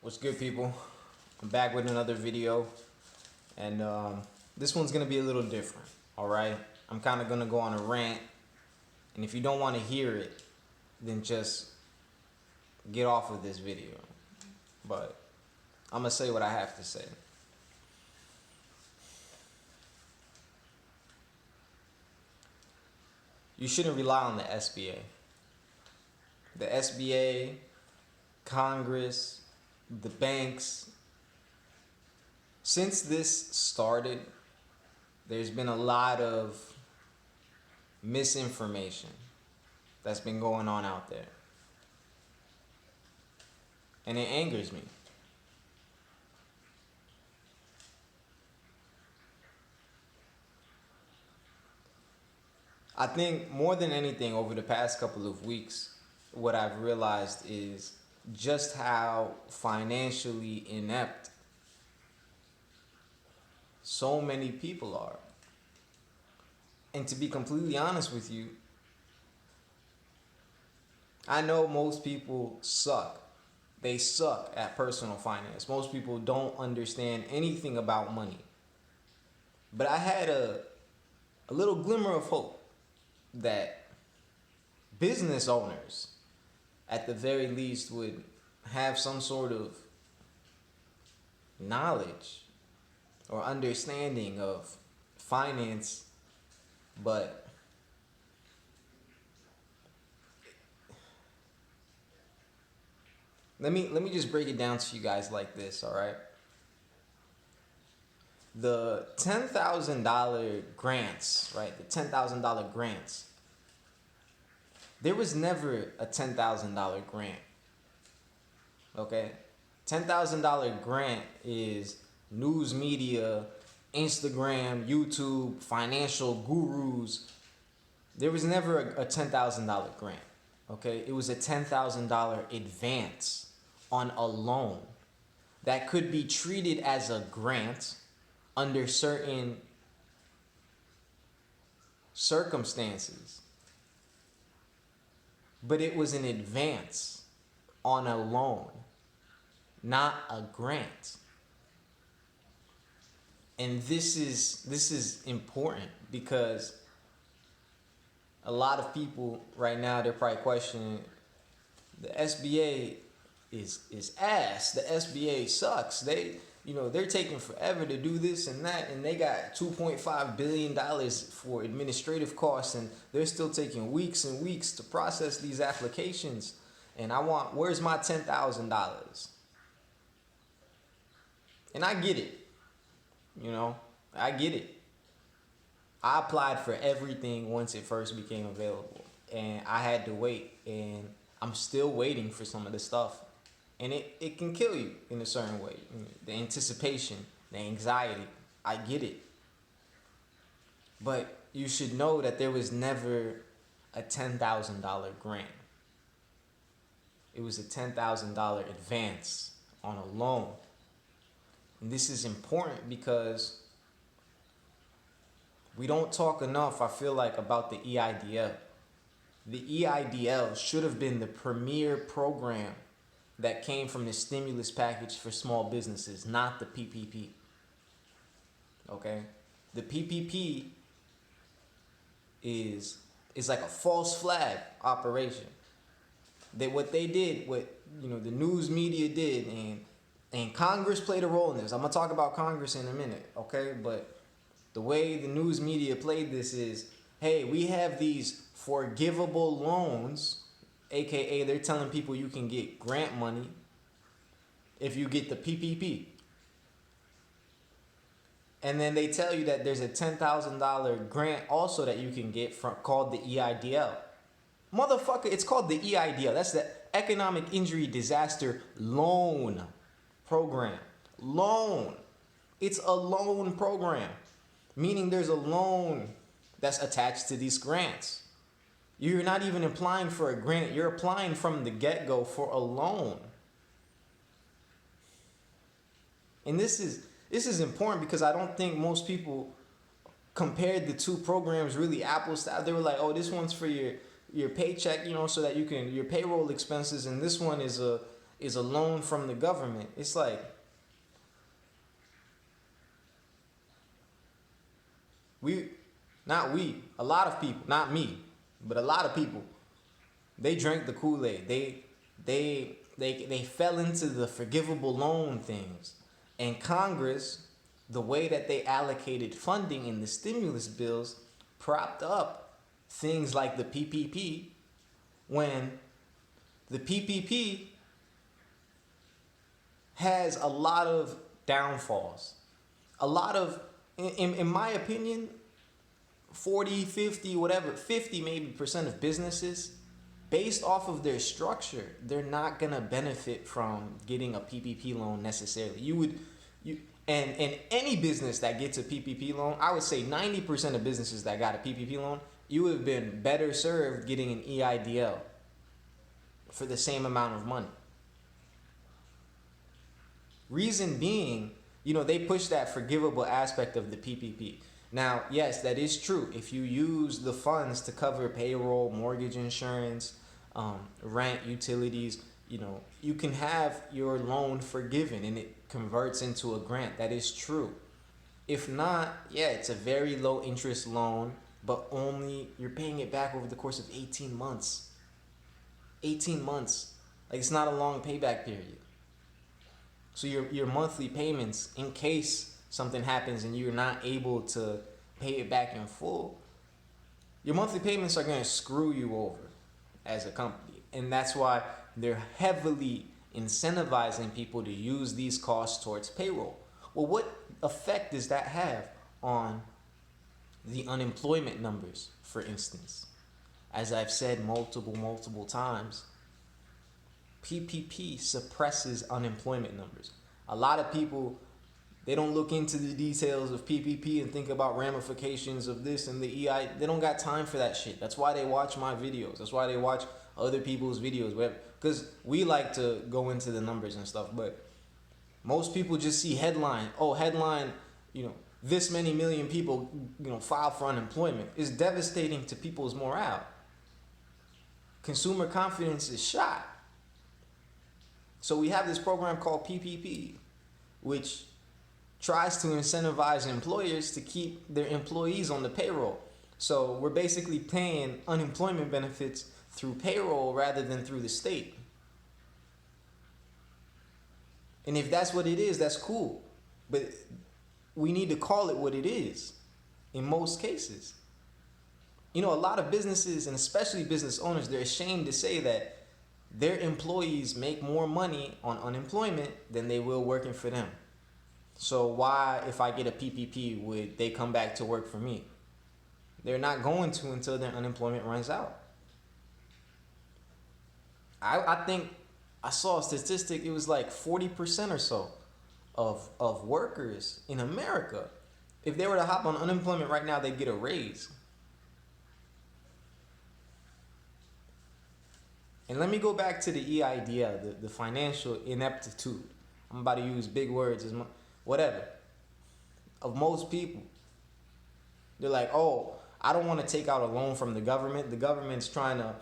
What's good, people? I'm back with another video, and this one's gonna be a little different. All right, I'm kind of gonna go on a rant, and if you don't want to hear it, then just get off of this video. But I'm gonna say what I have to say. You shouldn't rely on the SBA. The SBA, Congress, the banks. Since this started, there's been a lot of misinformation that's been going on out there. And it angers me. I think more than anything over the past couple of weeks, what I've realized is just how financially inept so many people are. And to be completely honest with you, I know most people suck. They suck at personal finance. Most people don't understand anything about money. But I had a little glimmer of hope that business owners, at the very least, would have some sort of knowledge or understanding of finance, but let me just break it down to you guys like this, all right? The $10,000 grants, right? The $10,000 grants. There was never a $10,000 grant. Okay? $10,000 grant is news media, Instagram, YouTube, financial gurus. There was never a $10,000 grant. Okay? It was a $10,000 advance on a loan that could be treated as a grant under certain circumstances. But it was an advance on a loan, not a grant. And this is important because a lot of people right now, they're probably questioning the SBA is ass. The SBA sucks. They're taking forever to do this and that, and they got $2.5 billion for administrative costs, and they're still taking weeks and weeks to process these applications. And where's my $10,000? And I get it. I get it. I applied for everything once it first became available, and I had to wait, and I'm still waiting for some of the stuff. And it can kill you in a certain way. The anticipation, the anxiety, I get it. But you should know that there was never a $10,000 grant. It was a $10,000 advance on a loan. And this is important because we don't talk enough, I feel like, about the EIDL. The EIDL should have been the premier program that came from the stimulus package for small businesses, not the PPP. Okay? The PPP is like a false flag operation. What they did, the news media did, and Congress played a role in this. I'm gonna talk about Congress in a minute, okay? But the way the news media played this is, hey, we have these forgivable loans, AKA they're telling people you can get grant money if you get the PPP. And then they tell you that there's a $10,000 grant also that you can get called the EIDL. Motherfucker, it's called the EIDL. That's the Economic Injury Disaster Loan Program. Loan. It's a loan program, meaning there's a loan that's attached to these grants. You're not even applying for a grant. You're applying from the get-go for a loan. And this is important because I don't think most people compared the two programs really apples to apples. They were like, oh, this one's for your paycheck, so that you can your payroll expenses, and this one is is a loan from the government, it's like a lot of people, not me, but a lot of people, they drank the Kool-Aid. They fell into the forgivable loan things. And Congress, the way that they allocated funding in the stimulus bills, propped up things like the PPP, when the PPP has a lot of downfalls. A lot of, in my opinion, 40, 50, whatever, 50 maybe percent of businesses, based off of their structure, they're not gonna benefit from getting a PPP loan necessarily. And any business that gets a PPP loan, I would say 90% of businesses that got a PPP loan, you would have been better served getting an EIDL for the same amount of money. Reason being, they push that forgivable aspect of the PPP. Now, yes, that is true. If you use the funds to cover payroll, mortgage insurance, rent, utilities, you can have your loan forgiven and it converts into a grant. That is true. If not, yeah, it's a very low interest loan, but only you're paying it back over the course of 18 months. 18 months. Like, it's not a long payback period. So your monthly payments, in case something happens and you're not able to pay it back in full, your monthly payments are going to screw you over as a company. And that's why they're heavily incentivizing people to use these costs towards payroll. Well, what effect does that have on the unemployment numbers, for instance? As I've said multiple times, PPP suppresses unemployment numbers. A lot of people, they don't look into the details of PPP and think about ramifications of this and the EI. They don't got time for that shit. That's why they watch my videos. That's why they watch other people's videos. Because we like to go into the numbers and stuff. But most people just see headline. Oh, headline, this many million people, file for unemployment. It's devastating to people's morale. Consumer confidence is shot. So we have this program called PPP, which tries to incentivize employers to keep their employees on the payroll. So we're basically paying unemployment benefits through payroll rather than through the state. And if that's what it is, that's cool. But we need to call it what it is in most cases. A lot of businesses, and especially business owners, they're ashamed to say that their employees make more money on unemployment than they will working for them. So why, if I get a PPP, would they come back to work for me? They're not going to until their unemployment runs out. I think I saw a statistic, it was like 40% or so of workers in America, if they were to hop on unemployment right now, they'd get a raise. And let me go back to the EIDL, the financial ineptitude. I'm about to use big words, whatever. Of most people, they're like, oh, I don't want to take out a loan from the government. The government's trying to,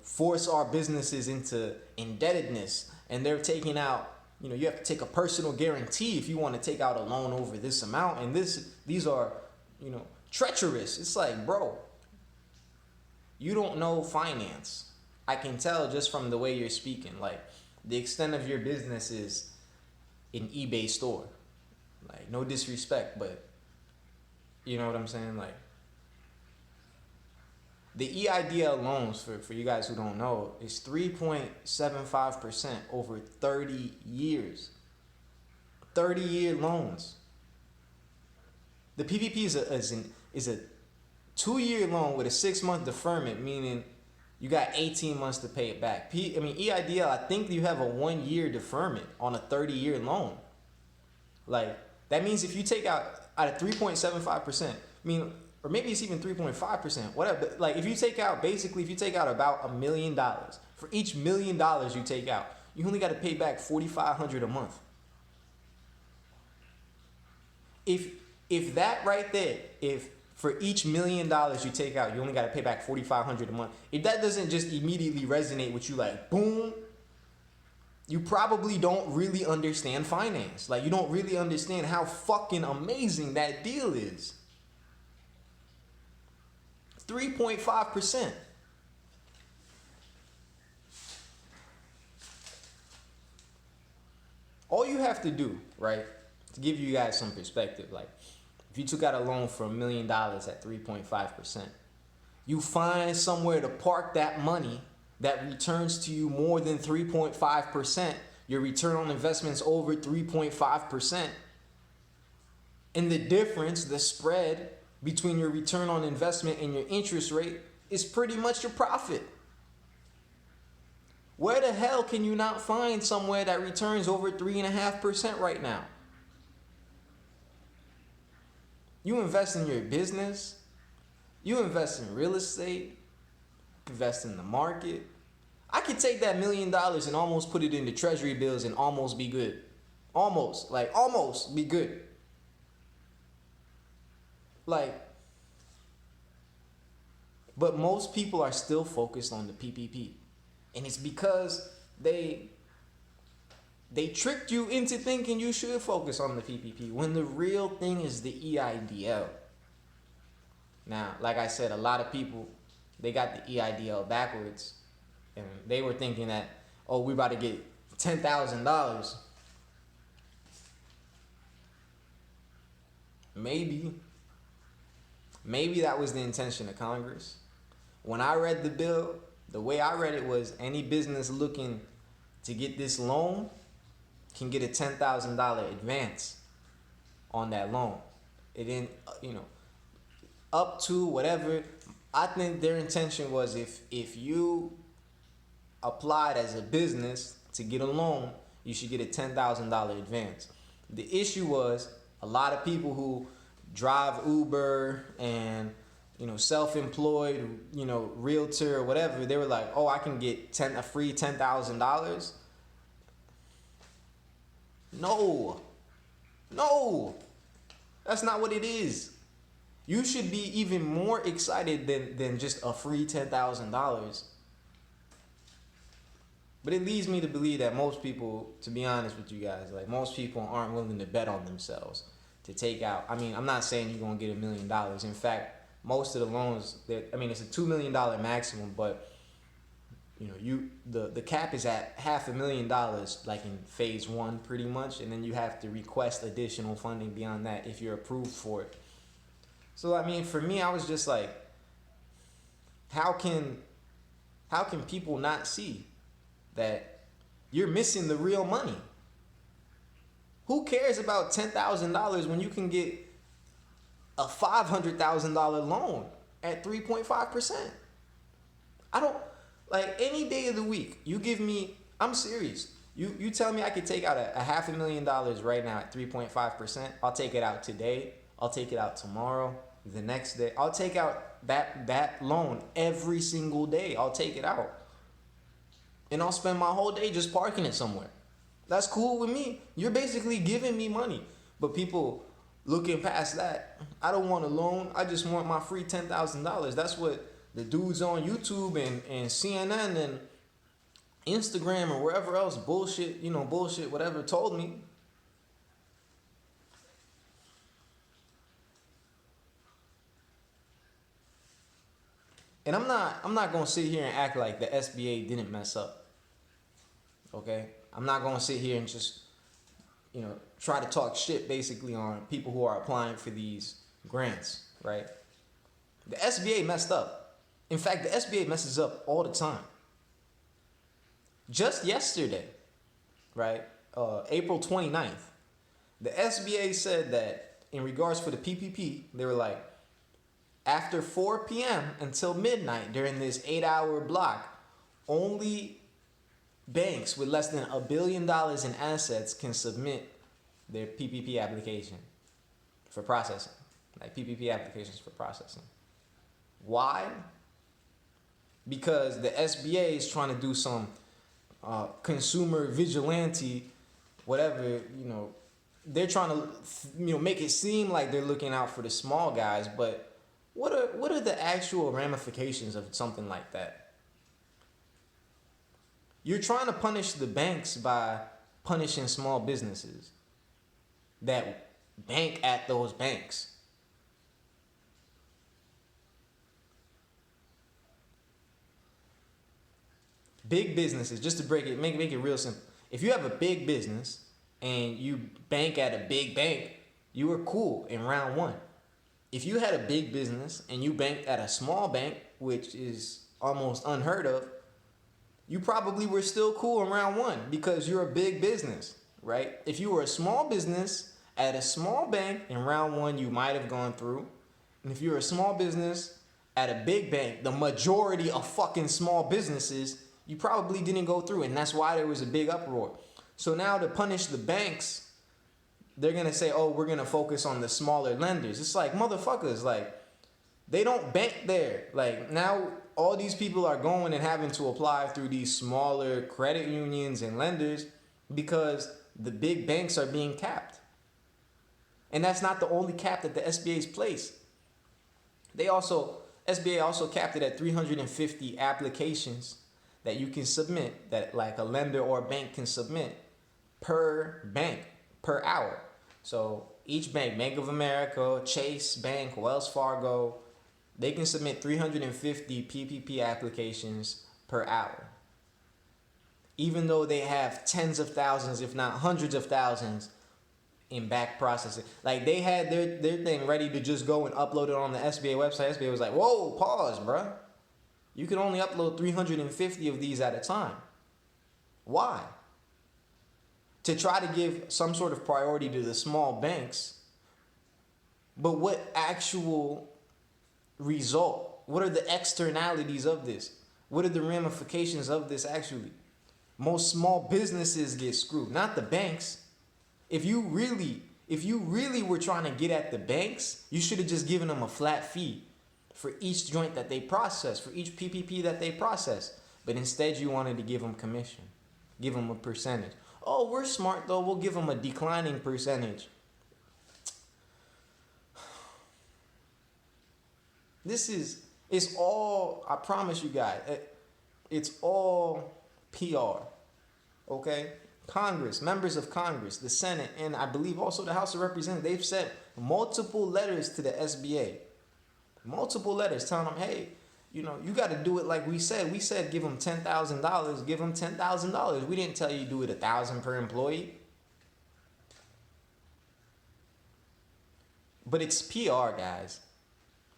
force our businesses into indebtedness. And they're taking out, you have to take a personal guarantee if you want to take out a loan over this amount. And these are, treacherous. It's like, bro, you don't know finance. I can tell just from the way you're speaking. Like, the extent of your business is an eBay store. Like, no disrespect, but you know what I'm saying? Like, the EIDL loans, for you guys who don't know, is 3.75% over 30 years. 30-year loans. The PPP is a 2-year loan with a 6-month deferment, meaning you got 18 months to pay it back. EIDL, I think you have a 1-year deferment on a 30-year loan. Like, that means if you take out of 3.75%, or maybe it's even 3.5%, whatever. But like, if you take out about $1 million, for each $1 million you take out, you only got to pay back $4,500 a month. If that right there, if for each $1 million you take out, you only got to pay back $4,500 a month. If that doesn't just immediately resonate with you, like, boom, you probably don't really understand finance. Like, you don't really understand how fucking amazing that deal is. 3.5%. All you have to do, right, to give you guys some perspective, like, if you took out a loan for $1 million at 3.5%, you find somewhere to park that money that returns to you more than 3.5%. Your return on investment's over 3.5%. And the difference, the spread between your return on investment and your interest rate is pretty much your profit. Where the hell can you not find somewhere that returns over 3.5% right now? You invest in your business, you invest in real estate, invest in the market. I could take that $1 million and almost put it into treasury bills and almost be good. Almost be good. But most people are still focused on the PPP. And it's because they tricked you into thinking you should focus on the PPP when the real thing is the EIDL. Now, like I said, a lot of people, they got the EIDL backwards. And they were thinking that, oh, we're about to get $10,000. Maybe that was the intention of Congress. When I read the bill, the way I read it was any business looking to get this loan can get a $10,000 advance on that loan. It didn't, up to whatever. I think their intention was if you applied as a business to get a loan, you should get a $10,000 advance. The issue was a lot of people who drive Uber and self-employed, realtor or whatever, they were like, oh, I can get a free $10,000. No, that's not what it is. You should be even more excited than just a free $10,000. But it leads me to believe that most people, to be honest with you guys, like most people aren't willing to bet on themselves to take out. I mean, I'm not saying you're going to get $1 million. In fact, most of the loans, it's a $2 million maximum, but the cap is at $500,000, like in phase one, pretty much, and then you have to request additional funding beyond that if you're approved for it. So for me, I was just like, how can people not see that you're missing the real money? Who cares about $10,000 when you can get a $500,000 loan at 3.5%? I don't, any day of the week, you give me, I'm serious. You tell me I could take out a $500,000 right now at 3.5%. I'll take it out today. I'll take it out tomorrow, the next day. I'll take out that loan every single day. I'll take it out. And I'll spend my whole day just parking it somewhere. That's cool with me. You're basically giving me money. But people looking past that, I don't want a loan. I just want my free $10,000. That's what the dudes on YouTube and CNN and Instagram or wherever else bullshit, whatever told me. And I'm not gonna sit here and act like the SBA didn't mess up. Okay? I'm not gonna sit here and just, try to talk shit basically on people who are applying for these grants, right? The SBA messed up. In fact, the SBA messes up all the time. Just yesterday, right, April 29th, the SBA said that in regards for the PPP, they were like, after 4 p.m. until midnight during this 8-hour block, only banks with less than $1 billion in assets can submit their PPP application for processing, like PPP applications for processing. Why? Because the SBA is trying to do some consumer vigilante, whatever, they're trying to, make it seem like they're looking out for the small guys, but what are the actual ramifications of something like that? You're trying to punish the banks by punishing small businesses that bank at those banks. Big businesses, just to make it real simple. If you have a big business and you bank at a big bank, you were cool in round one. If you had a big business and you banked at a small bank, which is almost unheard of, you probably were still cool in round one because you're a big business, right? If you were a small business at a small bank in round one, you might have gone through. And if you're a small business at a big bank, the majority of fucking small businesses, you probably didn't go through. And that's why there was a big uproar. So now to punish the banks, they're going to say, oh, we're going to focus on the smaller lenders. It's like, motherfuckers, like, they don't bank there. Like, now all these people are going and having to apply through these smaller credit unions and lenders because the big banks are being capped. And that's not the only cap that the SBA's placed. SBA also capped it at 350 applications that you can submit, that like a lender or a bank can submit per bank, per hour. So each bank, Bank of America, Chase Bank, Wells Fargo, they can submit 350 PPP applications per hour. Even though they have tens of thousands, if not hundreds of thousands in back processing. Like they had their thing ready to just go and upload it on the SBA website. SBA was like, whoa, pause, bruh. You can only upload 350 of these at a time. Why? To try to give some sort of priority to the small banks. But what actual result? What are the externalities of this? What are the ramifications of this actually? Most small businesses get screwed, not the banks. If you really were trying to get at the banks, you should have just given them a flat fee for each joint that they process, for each PPP that they process. But instead you wanted to give them commission, give them a percentage. Oh, we're smart though, we'll give them a declining percentage. It's all, I promise you guys, it's all PR, okay? Congress, members of Congress, the Senate, and I believe also the House of Representatives, they've sent multiple letters to the SBA. Multiple letters telling them, hey, you got to do it like we said. We said give them $10,000, give them $10,000. We didn't tell you do it $1,000 per employee. But it's PR, guys.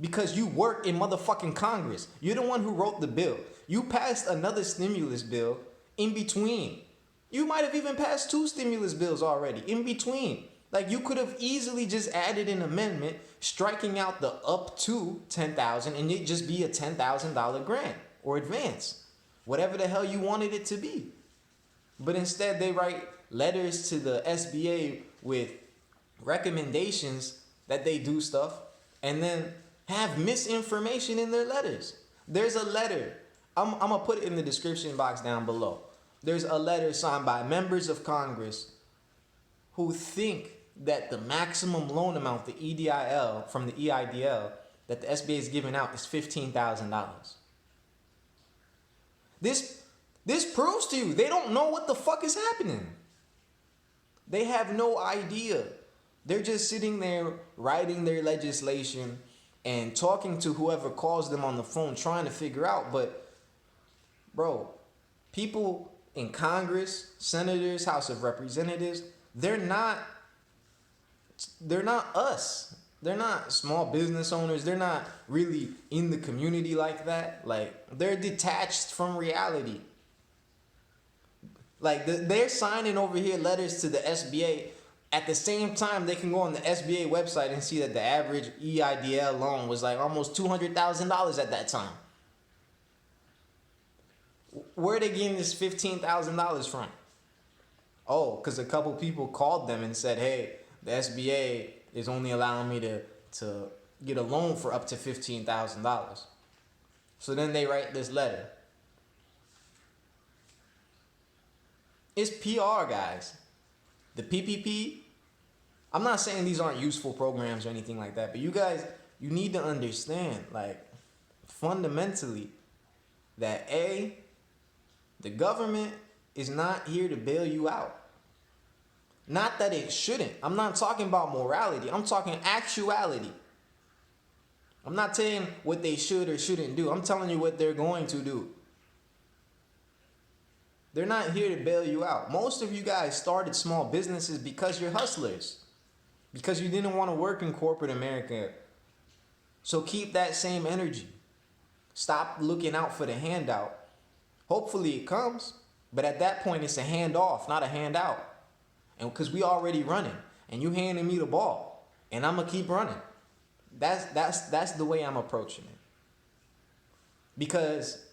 Because you work in motherfucking Congress. You're the one who wrote the bill. You passed another stimulus bill in between. You might have even passed 2 stimulus bills already in between. Like you could have easily just added an amendment striking out the up to $10,000 and it just be a $10,000 grant or advance. Whatever the hell you wanted it to be. But instead they write letters to the SBA with recommendations that they do stuff and then have misinformation in their letters. There's a letter. I'm going to put it in the description box down below. There's a letter signed by members of Congress who think that the maximum loan amount, the EIDL, from the EIDL, that the SBA is giving out is $15,000. This proves to you they don't know what the fuck is happening. They have no idea. They're just sitting there writing their legislation and talking to whoever calls them on the phone trying to figure out. But, bro, people in Congress, senators, House of Representatives, they're not us. They're not small business owners. They're not really in the community like that. Like, they're detached from reality. Like, they're signing over here letters to the SBA. At the same time, they can go on the SBA website and see that the average EIDL loan was like almost $200,000 at that time. Where are they getting this $15,000 from? Oh, because a couple people called them and said, hey, the SBA is only allowing me to get a loan for up to $15,000. So then they write this letter. It's PR, guys. The PPP, I'm not saying these aren't useful programs or anything like that, but you guys, you need to understand, like, fundamentally, that The government is not here to bail you out. Not that it shouldn't. I'm not talking about morality. I'm talking actuality. I'm not saying what they should or shouldn't do. I'm telling you what they're going to do. They're not here to bail you out. Most of you guys started small businesses because you're hustlers. Because you didn't want to work in corporate America. So keep that same energy. Stop looking out for the handout. Hopefully it comes. But at that point, it's a handoff, not a handout. And because we already running. And you handing me the ball. And I'm going to keep running. That's the way I'm approaching it. Because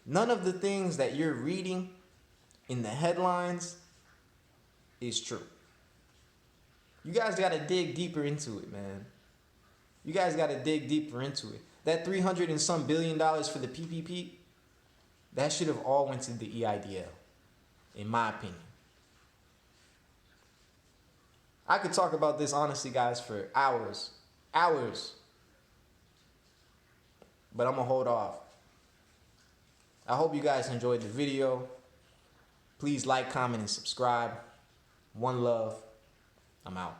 none of the things that you're reading in the headlines is true. You guys got to dig deeper into it, man. You guys got to dig deeper into it. That $300 and some billion for the PPP, that should have all went to the EIDL, in my opinion. I could talk about this honestly, guys, for hours. But I'm going to hold off. I hope you guys enjoyed the video. Please like, comment, and subscribe. One love. I'm out.